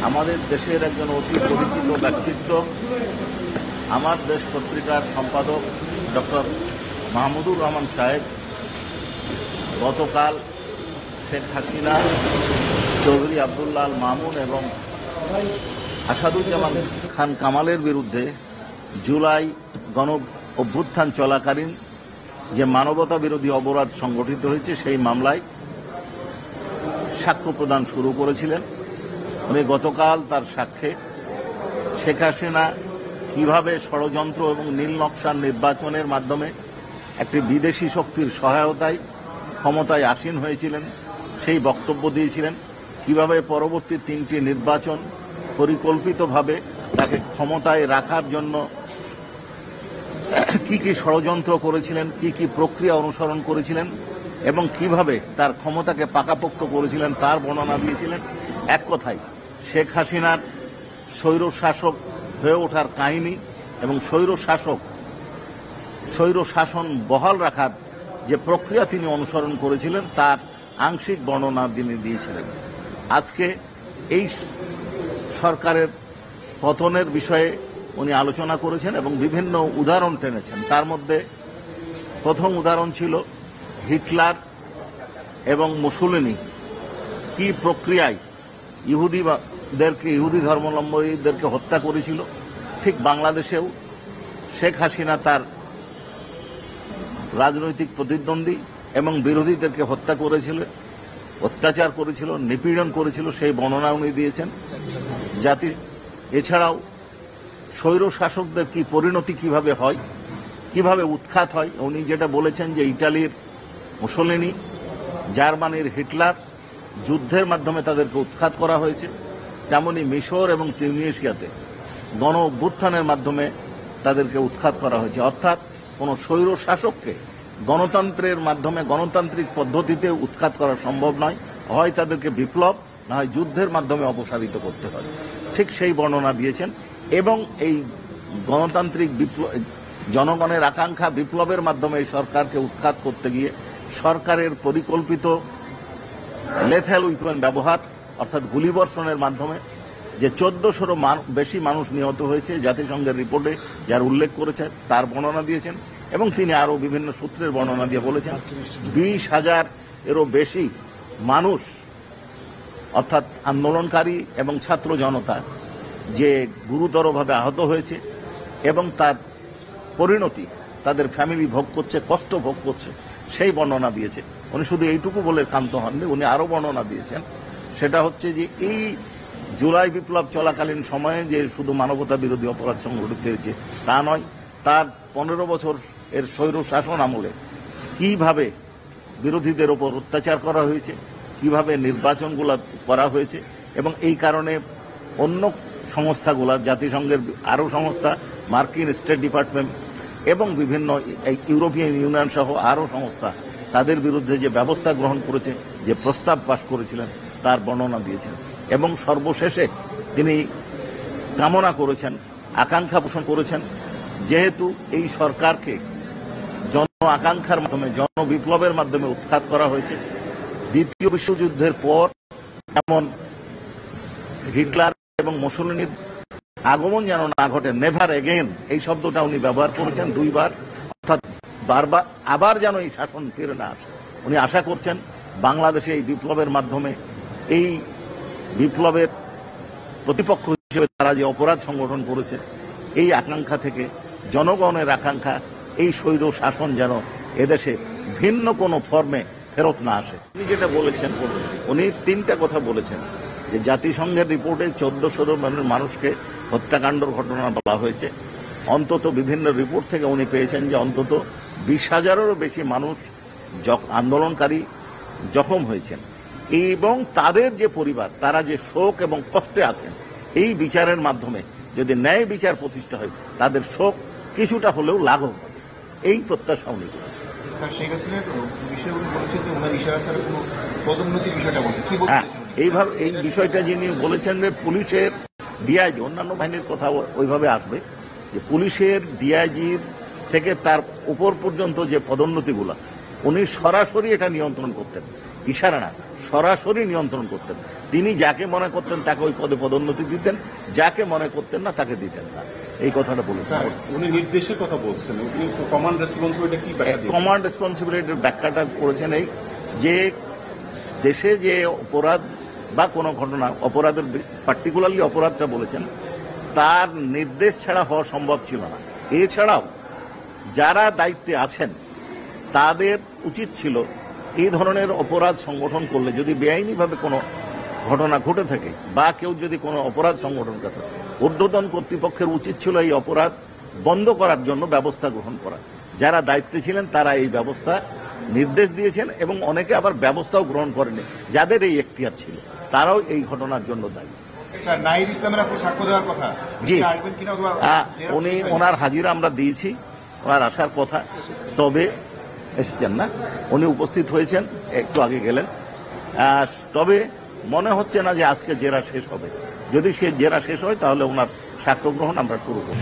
আমাদের দেশের একজন অতি পরিচিত ব্যক্তিত্ব, আমার দেশ পত্রিকার সম্পাদক ডক্টর মাহমুদুর রহমান সাহেব গতকাল শেখ হাসিনা, চৌধুরী আবদুল্লাহ আল মামুন এবং আসাদুজ্জামান খান কামালের বিরুদ্ধে জুলাই গণ অভ্যুত্থান চলাকালীন যে মানবতা বিরোধী অপরাধ সংগঠিত হয়েছে সেই মামলায় সাক্ষ্য প্রদান শুরু করেছিলেন। উনি গতকাল তার সাক্ষ্যে শেখ হাসিনা কিভাবে ষড়যন্ত্র এবং নীল নকশার নির্বাচনের মাধ্যমে একটি বিদেশি শক্তির সহায়তায় ক্ষমতায় আসীন হয়েছিলেন সেই বক্তব্য দিয়েছিলেন। কিভাবে পরবর্তী তিনটি নির্বাচন পরিকল্পিতভাবে তাকে ক্ষমতায় রাখার জন্য কি কি ষড়যন্ত্র করেছিলেন, কি কি প্রক্রিয়া অনুসরণ করেছিলেন এবং কিভাবে তার ক্ষমতাকে পাকাপোক্ত করেছিলেন তার বর্ণনা দিয়েছিলেন। এক কথায় শেখ হাসিনার স্বৈর শাসক হয়ে ওঠার কাহিনী এবং স্বৈর শাসন বহাল রাখার যে প্রক্রিয়া তিনি অনুসরণ করেছিলেন তার আংশিক বর্ণনা তিনি দিয়েছিলেন। আজকে এই সরকারের পতনের বিষয়ে উনি আলোচনা করেছেন এবং বিভিন্ন উদাহরণ টেনেছেন। তার মধ্যে প্রথম উদাহরণ ছিল হিটলার এবং মুসোলিনি কি প্রক্রিয়ায় ইহুদি ধর্মাবলম্বীদেরকে হত্যা করেছিল। ঠিক বাংলাদেশেও শেখ হাসিনা তার রাজনৈতিক প্রতিদ্বন্দ্বী এবং বিরোধীদেরকে হত্যা করেছিল, অত্যাচার করেছিল, নিপীড়ন করেছিল, সেই বর্ণনা উনি দিয়েছেন। এছাড়াও স্বৈর শাসকদের কি পরিণতি কিভাবে হয়, কিভাবে উৎখাত হয়, উনি যেটা বলেছেন যে ইটালির মুসোলিনি, জার্মানির হিটলার যুদ্ধের মাধ্যমে তাদেরকে উৎখাত করা হয়েছে, তেমনি মিশর এবং তিউনিসিয়াতে গণ অভ্যুত্থানের মাধ্যমে তাদেরকে উৎখাত করা হয়েছে। অর্থাৎ কোনো স্বৈর শাসককে গণতন্ত্রের মাধ্যমে গণতান্ত্রিক পদ্ধতিতে উৎখাত করা সম্ভব নয়, হয় তাদেরকে বিপ্লব না হয় যুদ্ধের মাধ্যমে অপসারিত করতে হয়। ঠিক সেই বর্ণনা দিয়েছেন এবং এই গণতান্ত্রিক জনগণের আকাঙ্ক্ষা বিপ্লবের মাধ্যমে এই সরকারকে উৎখাত করতে গিয়ে সরকারের পরিকল্পিত লেথাল উইপেন ব্যবহার অর্থাৎ গুলিবর্ষণের মাধ্যমে যে 1400-এরও বেশি মানুষ নিহত হয়েছে জাতিসংঘের রিপোর্টে যার উল্লেখ করেছে তার বর্ণনা দিয়েছেন এবং তিনি আরও বিভিন্ন সূত্রের বর্ণনা দিয়ে বলেছেন 20,000-এরও বেশি মানুষ অর্থাৎ আন্দোলনকারী এবং ছাত্র জনতা যে গুরুতরভাবে আহত হয়েছে এবং তার পরিণতি তাদের ফ্যামিলি ভোগ করছে, কষ্ট ভোগ করছে, সেই বর্ণনা দিয়েছে। উনি শুধু এইটুকু বলে ক্ষান্ত হননি, উনি আরও বর্ণনা দিয়েছেন। সেটা হচ্ছে যে এই জুলাই বিপ্লব চলাকালীন সময়ে যে শুধু মানবতা বিরোধী অপরাধ সংঘটিত হয়েছে তা নয়, তার 15 বছর এর স্বৈর শাসন আমলে কিভাবে বিরোধীদের ওপর অত্যাচার করা হয়েছে, কিভাবে নির্বাচনগুলো করা হয়েছে এবং এই কারণে অন্য সংস্থাগুলা, জাতিসংঘের আরও সংস্থা, মার্কিন স্টেট ডিপার্টমেন্ট এবং বিভিন্ন ইউরোপিয়ান ইউনিয়ন সহ আরও সংস্থা তাদের বিরুদ্ধে যে ব্যবস্থা গ্রহণ করেছে, যে প্রস্তাব পাশ করেছিলেন তার বর্ণনা দিয়েছেন এবং সর্বশেষে তিনি কামনা করেছেন, আকাঙ্ক্ষা পোষণ করেছেন যেহেতু এই সরকারকে জন আকাঙ্ক্ষার মাধ্যমে জনবিপ্লবের মাধ্যমে উৎখাত করা হয়েছে, দ্বিতীয় বিশ্বযুদ্ধের পর এমন হিটলার এবং মুসোলিনির আগমন যেন না ঘটে, নেভার এগেইন এই শব্দটা উনি ব্যবহার করেছেন 2 বার, অর্থাৎ বারবার আবার যেন এই শাসন ফিরে না আসে। উনি আশা করছেন বাংলাদেশে এই বিপ্লবের মাধ্যমে এই বিপ্লবের প্রতিপক্ষ হিসেবে তারা যে অপরাধ সংগঠন করেছে এই আকাঙ্ক্ষা থেকে জনগণের আকাঙ্ক্ষা এই স্বৈর শাসন যেন এদেশে ভিন্ন কোনো ফর্মে ফেরত না আসে। উনি যেটা বলেছেন, উনি 3টা কথা বলেছেন যে জাতিসংঘের রিপোর্টে 1400 মানুষকে হত্যাকাণ্ডর ঘটনা বলা হয়েছে। অন্তত বিভিন্ন রিপোর্ট থেকে উনি পেয়েছেন যে অন্তত 20,000-এরও বেশি মানুষ আন্দোলনকারী জখম হয়েছেন এবং তাদের যে পরিবার তারা যে শোক এবং কষ্টে আছেন, এই বিচারের মাধ্যমে যদি ন্যায় বিচার প্রতিষ্ঠা হয় তাদের শোক কিছুটা হলেও লাঘব হবে, এই প্রত্যাশা উনি করেছেন। এইভাবে এই বিষয়টা যিনি বলেছেন যে পুলিশের ডিআইজি, অন্যান্য বাহিনীর কথা ওইভাবে আসবে যে পুলিশের ডিআইজির থেকে তার উপর পর্যন্ত যে পদোন্নতিগুলো উনি সরাসরি এটা নিয়ন্ত্রণ করতেন, ইশারা না, সরাসরি নিয়ন্ত্রণ করতেন। তিনি যাকে মনে করতেন তাকে ওই পদে পদোন্নতি দিতেন, যাকে মনে করতেন না তাকে দিতেন না, এই কথাটা বলেছেন। উনি নির্দেশের কথা বলছেন, উনি কমান্ড রেসপন্সিবিলিটি কি ব্যাখ্যা? কমান্ড রেসপন্সিবিলিটির ব্যাখ্যাটা করেছেন এই যে দেশে যে অপরাধ বা কোনো ঘটনা, অপরাধের পার্টিকুলারলি অপরাধটা বলেছেন, তার নির্দেশ ছাড়া হওয়া সম্ভব ছিল না। এছাড়াও যারা দায়িত্বে আছেন তাদের উচিত ছিল এই ধরনের অপরাধ সংগঠন করলে, যদি বেআইনিভাবে কোনো ঘটনা ঘটে থাকে বা কেউ যদি কোনো অপরাধ সংগঠন করে, ঊর্ধ্বতন কর্তৃপক্ষের উচিত ছিল এই অপরাধ বন্ধ করার জন্য ব্যবস্থা গ্রহণ করা। যারা দায়িত্বে ছিলেন তারা এই ব্যবস্থা নির্দেশ দিয়েছেন এবং অনেকে আবার ব্যবস্থাও গ্রহণ করেনি, যাদের এই এখতিয়ার ছিল তারাও এই ঘটনার জন্য দায়ী। জি, উনি ওনার হাজিরা আমরা দিয়েছি, ওনার আসার কথা, তবে এসেছেন না। উনি উপস্থিত হয়েছেন, একটু আগে গেলেন। তবে মনে হচ্ছে না যে আজকে জেরা শেষ হবে। যদি সে জেরা শেষ হয় তাহলে ওনার সাক্ষ্য গ্রহণ আমরা শুরু করব।